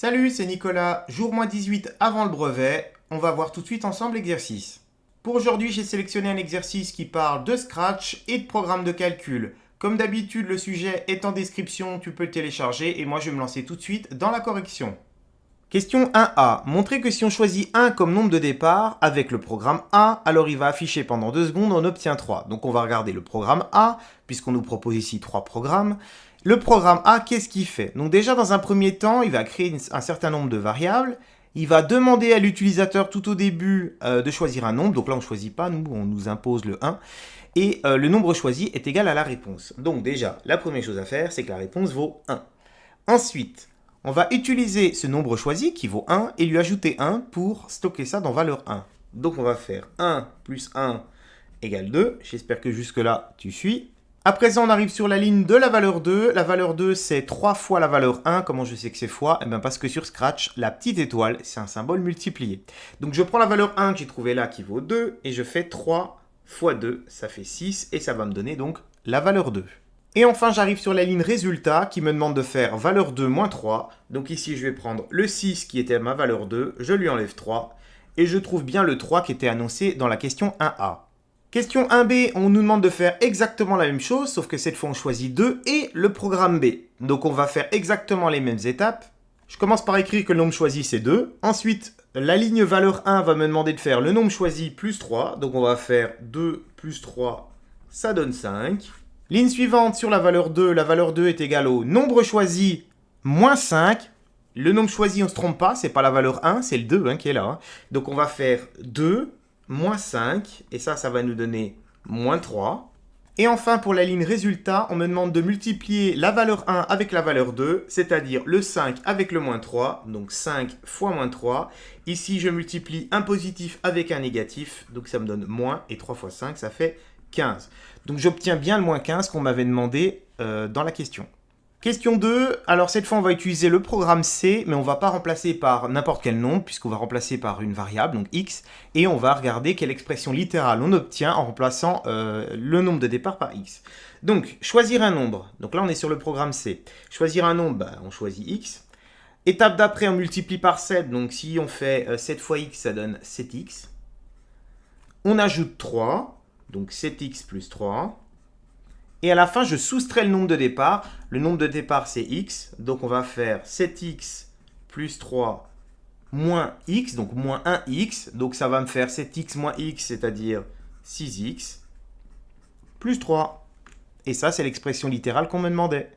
Salut, c'est Nicolas. Jour -18 avant le brevet. On va voir tout de suite ensemble l'exercice. Pour aujourd'hui, j'ai sélectionné un exercice qui parle de Scratch et de programmes de calcul. Comme d'habitude, le sujet est en description, tu peux le télécharger et moi je vais me lancer tout de suite dans la correction. Question 1A. Montrez que si on choisit 1 comme nombre de départ avec le programme A, alors il va afficher pendant 2 secondes, on obtient 3. Donc on va regarder le programme A, puisqu'on nous propose ici 3 programmes. Le programme A, qu'est-ce qu'il fait? Donc déjà, dans un premier temps, il va créer un certain nombre de variables. Il va demander à l'utilisateur tout au début de choisir un nombre. Donc là, on ne choisit pas, nous, on nous impose le 1. Et le nombre choisi est égal à la réponse. Donc déjà, la première chose à faire, c'est que la réponse vaut 1. Ensuite, on va utiliser ce nombre choisi qui vaut 1 et lui ajouter 1 pour stocker ça dans valeur 1. Donc on va faire 1 plus 1 égale 2. J'espère que jusque-là, tu suis. À présent, on arrive sur la ligne de la valeur 2. La valeur 2, c'est 3 fois la valeur 1. Comment je sais que c'est fois? Eh bien parce que sur Scratch, la petite étoile, c'est un symbole multiplié. Donc je prends la valeur 1 que j'ai trouvée là qui vaut 2 et je fais 3 fois 2, ça fait 6 et ça va me donner donc la valeur 2. Et enfin, j'arrive sur la ligne résultat qui me demande de faire valeur 2 moins 3. Donc ici, je vais prendre le 6 qui était ma valeur 2, je lui enlève 3 et je trouve bien le 3 qui était annoncé dans la question 1A. Question 1B, on nous demande de faire exactement la même chose, sauf que cette fois on choisit 2 et le programme B. Donc on va faire exactement les mêmes étapes. Je commence par écrire que le nombre choisi c'est 2. Ensuite, la ligne valeur 1 va me demander de faire le nombre choisi plus 3. Donc on va faire 2 plus 3, ça donne 5. Ligne suivante, sur la valeur 2 est égale au nombre choisi moins 5. Le nombre choisi, on ne se trompe pas, c'est pas la valeur 1, c'est le 2 qui est là. Donc on va faire 2 moins 5, et ça va nous donner moins 3. Et enfin, pour la ligne résultat, on me demande de multiplier la valeur 1 avec la valeur 2, c'est-à-dire le 5 avec le moins 3, donc 5 fois moins 3. Ici, je multiplie un positif avec un négatif, donc ça me donne moins, et 3 fois 5, ça fait 15. Donc j'obtiens bien le moins 15 qu'on m'avait demandé dans la question. Question 2, alors cette fois on va utiliser le programme C, mais on ne va pas remplacer par n'importe quel nombre, puisqu'on va remplacer par une variable, donc x, et on va regarder quelle expression littérale on obtient en remplaçant le nombre de départ par x. Donc, choisir un nombre, donc là on est sur le programme C. Choisir un nombre, on choisit x. Étape d'après, on multiplie par 7, donc si on fait 7 fois x, ça donne 7x. On ajoute 3, donc 7x plus 3. Et à la fin, je soustrais le nombre de départ. Le nombre de départ, c'est x. Donc, on va faire 7x plus 3 moins x, donc moins 1x. Donc, ça va me faire 7x moins x, c'est-à-dire 6x, plus 3. Et ça, c'est l'expression littérale qu'on me demandait.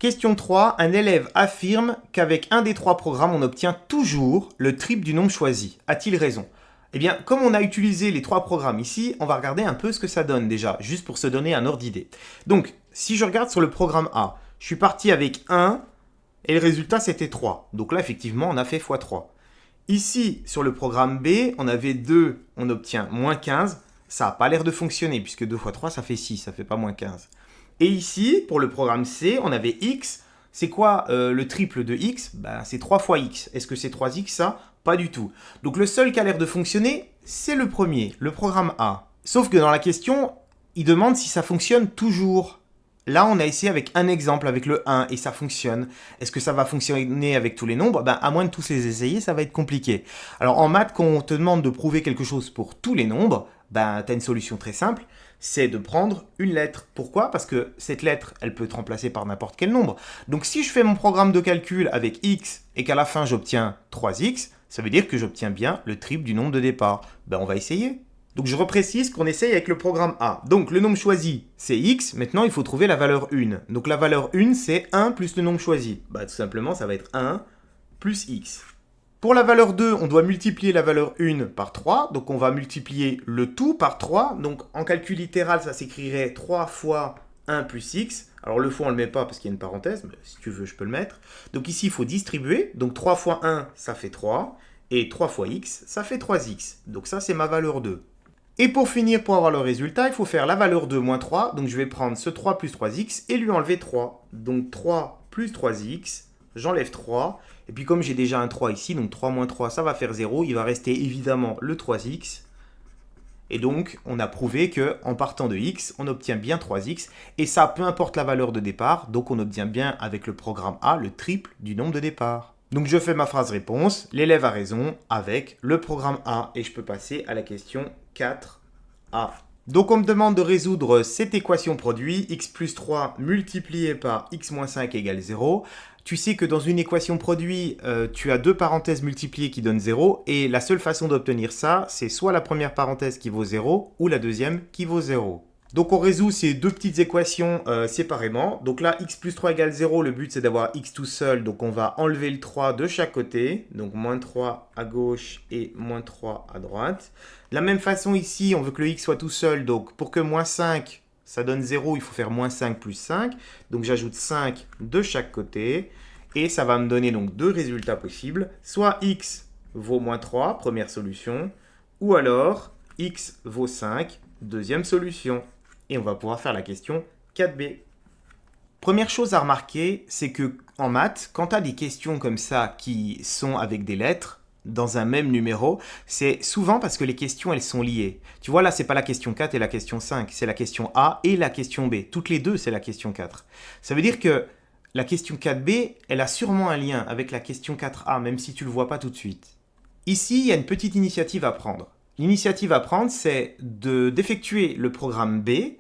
Question 3. Un élève affirme qu'avec un des 3 programmes, on obtient toujours le triple du nombre choisi. A-t-il raison? Eh bien, comme on a utilisé les 3 programmes ici, on va regarder un peu ce que ça donne déjà, juste pour se donner un ordre d'idée. Donc, si je regarde sur le programme A, je suis parti avec 1 et le résultat c'était 3. Donc là, effectivement, on a fait x3. Ici, sur le programme B, on avait 2, on obtient moins 15. Ça n'a pas l'air de fonctionner puisque 2 fois 3, ça fait 6, ça ne fait pas moins 15. Et ici, pour le programme C, on avait x. C'est quoi le triple de x? C'est 3 fois x. Est-ce que c'est 3x ça? Pas du tout. Donc le seul qui a l'air de fonctionner, c'est le premier, le programme A. Sauf que dans la question, il demande si ça fonctionne toujours. Là, on a essayé avec un exemple, avec le 1, et ça fonctionne. Est-ce que ça va fonctionner avec tous les nombres? À moins de tous les essayer, ça va être compliqué. Alors en maths, quand on te demande de prouver quelque chose pour tous les nombres, tu as une solution très simple, c'est de prendre une lettre. Pourquoi? Parce que cette lettre, elle peut être remplacée par n'importe quel nombre. Donc si je fais mon programme de calcul avec x et qu'à la fin j'obtiens 3x, ça veut dire que j'obtiens bien le triple du nombre de départ. On va essayer. Donc je reprécise qu'on essaye avec le programme A. Donc le nombre choisi, c'est x. Maintenant, il faut trouver la valeur 1. Donc la valeur 1, c'est 1 plus le nombre choisi. Tout simplement, ça va être 1 plus x. Pour la valeur 2, on doit multiplier la valeur 1 par 3. Donc on va multiplier le tout par 3. Donc en calcul littéral, ça s'écrirait 3 fois 1 plus x. Alors le fois, on ne le met pas parce qu'il y a une parenthèse, mais si tu veux, je peux le mettre. Donc ici, il faut distribuer. Donc 3 fois 1, ça fait 3. Et 3 fois x, ça fait 3x. Donc ça, c'est ma valeur 2. Et pour finir, pour avoir le résultat, il faut faire la valeur 2 moins 3. Donc je vais prendre ce 3 plus 3x et lui enlever 3. Donc 3 plus 3x, j'enlève 3. Et puis comme j'ai déjà un 3 ici, donc 3 moins 3, ça va faire 0. Il va rester évidemment le 3x. Et donc, on a prouvé qu'en partant de x, on obtient bien 3x. Et ça, peu importe la valeur de départ, donc on obtient bien avec le programme A le triple du nombre de départ. Donc je fais ma phrase réponse, l'élève a raison avec le programme A et je peux passer à la question 4A. Donc on me demande de résoudre cette équation produit, x plus 3 multiplié par x moins 5 égale 0. Tu sais que dans une équation produit, tu as deux parenthèses multipliées qui donnent 0 et la seule façon d'obtenir ça, c'est soit la première parenthèse qui vaut 0 ou la deuxième qui vaut 0. Donc on résout ces deux petites équations séparément. Donc là, x plus 3 égale 0, le but c'est d'avoir x tout seul. Donc on va enlever le 3 de chaque côté. Donc moins 3 à gauche et moins 3 à droite. De la même façon ici, on veut que le x soit tout seul. Donc pour que moins 5, ça donne 0, il faut faire moins 5 plus 5. Donc j'ajoute 5 de chaque côté. Et ça va me donner donc deux résultats possibles. Soit x vaut moins 3, première solution. Ou alors x vaut 5, deuxième solution. Et on va pouvoir faire la question 4B. Première chose à remarquer, c'est que en maths, quand tu as des questions comme ça qui sont avec des lettres dans un même numéro, c'est souvent parce que les questions elles sont liées. Tu vois là, c'est pas la question 4 et la question 5, c'est la question A et la question B. Toutes les deux, c'est la question 4. Ça veut dire que la question 4B, elle a sûrement un lien avec la question 4A, même si tu le vois pas tout de suite. Ici, il y a une petite initiative à prendre. L'initiative à prendre, c'est d'effectuer le programme B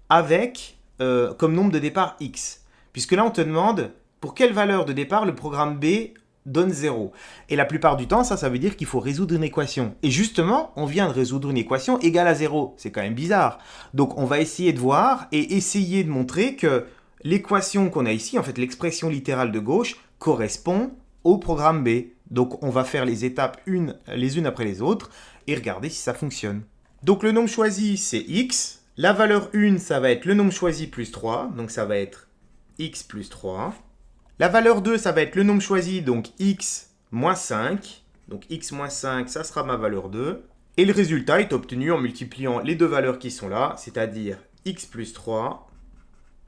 avec comme nombre de départ x. Puisque là, on te demande pour quelle valeur de départ le programme B donne 0. Et la plupart du temps, ça veut dire qu'il faut résoudre une équation. Et justement, on vient de résoudre une équation égale à 0. C'est quand même bizarre. Donc, on va essayer de voir et essayer de montrer que l'équation qu'on a ici, en fait, l'expression littérale de gauche, correspond au programme B. Donc, on va faire les étapes les unes après les autres et regarder si ça fonctionne. Donc, le nombre choisi, c'est x. La valeur 1, ça va être le nombre choisi plus 3. Donc, ça va être x plus 3. La valeur 2, ça va être le nombre choisi, donc x moins 5. Donc, x moins 5, ça sera ma valeur 2. Et le résultat est obtenu en multipliant les deux valeurs qui sont là, c'est-à-dire x plus 3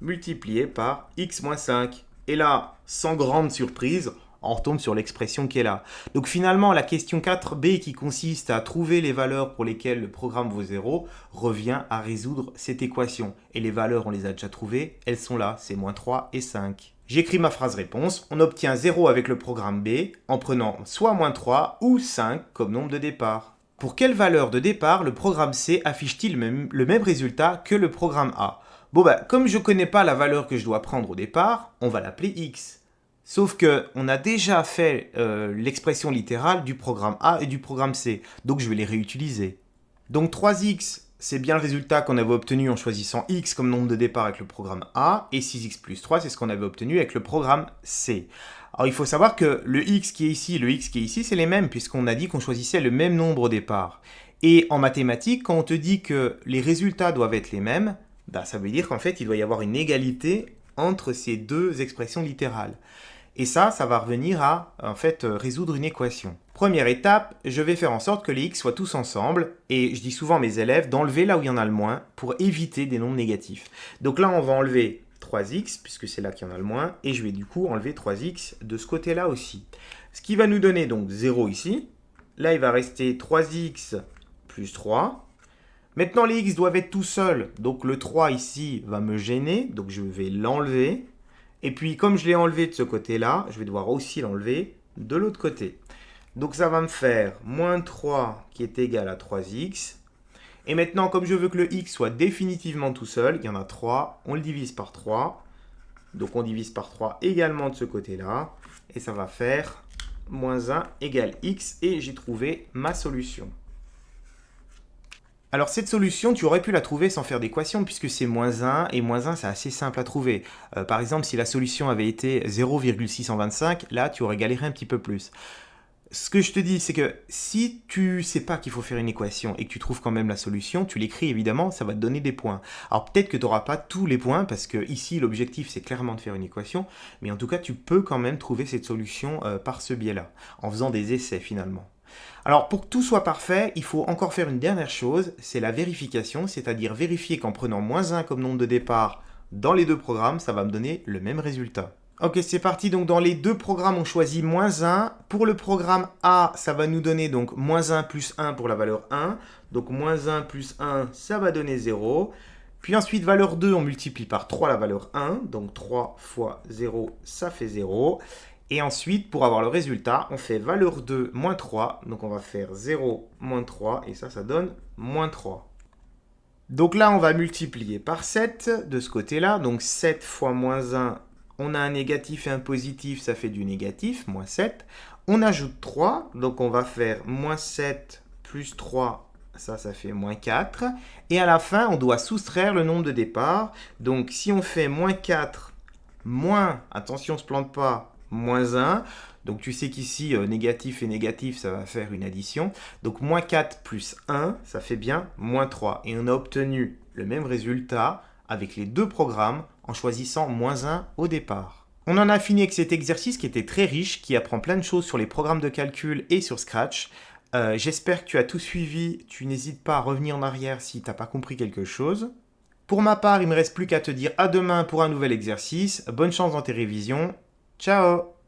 multiplié par x moins 5. Et là, sans grande surprise, on retombe sur l'expression qui est là. Donc finalement, la question 4B qui consiste à trouver les valeurs pour lesquelles le programme vaut 0 revient à résoudre cette équation. Et les valeurs, on les a déjà trouvées, elles sont là, c'est moins 3 et 5. J'écris ma phrase réponse, on obtient 0 avec le programme B en prenant soit moins 3 ou 5 comme nombre de départ. Pour quelle valeur de départ le programme C affiche-t-il le même résultat que le programme A? Bon comme je ne connais pas la valeur que je dois prendre au départ, on va l'appeler x. Sauf qu'on a déjà fait l'expression littérale du programme A et du programme C, donc je vais les réutiliser. Donc 3x, c'est bien le résultat qu'on avait obtenu en choisissant x comme nombre de départ avec le programme A, et 6x plus 3, c'est ce qu'on avait obtenu avec le programme C. Alors il faut savoir que le x qui est ici et le x qui est ici, c'est les mêmes, puisqu'on a dit qu'on choisissait le même nombre au départ. Et en mathématiques, quand on te dit que les résultats doivent être les mêmes, ça veut dire qu'en fait, il doit y avoir une égalité entre ces deux expressions littérales. Et ça va revenir à, en fait, résoudre une équation. Première étape, je vais faire en sorte que les x soient tous ensemble, et je dis souvent à mes élèves d'enlever là où il y en a le moins, pour éviter des nombres négatifs. Donc là, on va enlever 3x, puisque c'est là qu'il y en a le moins, et je vais du coup enlever 3x de ce côté-là aussi. Ce qui va nous donner donc 0 ici. Là, il va rester 3x plus 3. Maintenant, les x doivent être tout seuls, donc le 3 ici va me gêner, donc je vais l'enlever. Et puis, comme je l'ai enlevé de ce côté-là, je vais devoir aussi l'enlever de l'autre côté. Donc, ça va me faire moins 3 qui est égal à 3x. Et maintenant, comme je veux que le x soit définitivement tout seul, il y en a 3, on le divise par 3. Donc, on divise par 3 également de ce côté-là. Et ça va faire moins 1 égale x. Et j'ai trouvé ma solution. Alors cette solution, tu aurais pu la trouver sans faire d'équation puisque c'est moins 1 et moins 1 c'est assez simple à trouver. Par exemple, si la solution avait été 0,625, là tu aurais galéré un petit peu plus. Ce que je te dis, c'est que si tu sais pas qu'il faut faire une équation et que tu trouves quand même la solution, tu l'écris évidemment, ça va te donner des points. Alors peut-être que tu n'auras pas tous les points parce que ici l'objectif c'est clairement de faire une équation, mais en tout cas tu peux quand même trouver cette solution par ce biais-là, en faisant des essais finalement. Alors pour que tout soit parfait, il faut encore faire une dernière chose, c'est la vérification, c'est-à-dire vérifier qu'en prenant moins 1 comme nombre de départ dans les deux programmes, ça va me donner le même résultat. Ok, c'est parti, donc dans les deux programmes, on choisit moins 1. Pour le programme A, ça va nous donner donc moins 1 plus 1 pour la valeur 1. Donc moins 1 plus 1, ça va donner 0. Puis ensuite, valeur 2, on multiplie par 3 la valeur 1. Donc 3 fois 0, ça fait 0. Et ensuite, pour avoir le résultat, on fait valeur 2 moins 3. Donc on va faire 0 moins 3 et ça donne moins 3. Donc là, on va multiplier par 7 de ce côté-là. Donc 7 fois moins 1, on a un négatif et un positif, ça fait du négatif, moins 7. On ajoute 3, donc on va faire moins 7 plus 3, ça fait moins 4. Et à la fin, on doit soustraire le nombre de départ. Donc si on fait moins 4, moins, attention, on ne se plante pas, moins 1. Donc tu sais qu'ici, négatif et négatif, ça va faire une addition. Donc moins 4 plus 1, ça fait bien moins 3. Et on a obtenu le même résultat avec les deux programmes en choisissant moins 1 au départ. On en a fini avec cet exercice qui était très riche, qui apprend plein de choses sur les programmes de calcul et sur Scratch. J'espère que tu as tout suivi. Tu n'hésites pas à revenir en arrière si tu n'as pas compris quelque chose. Pour ma part, il ne me reste plus qu'à te dire à demain pour un nouvel exercice. Bonne chance dans tes révisions. Ciao!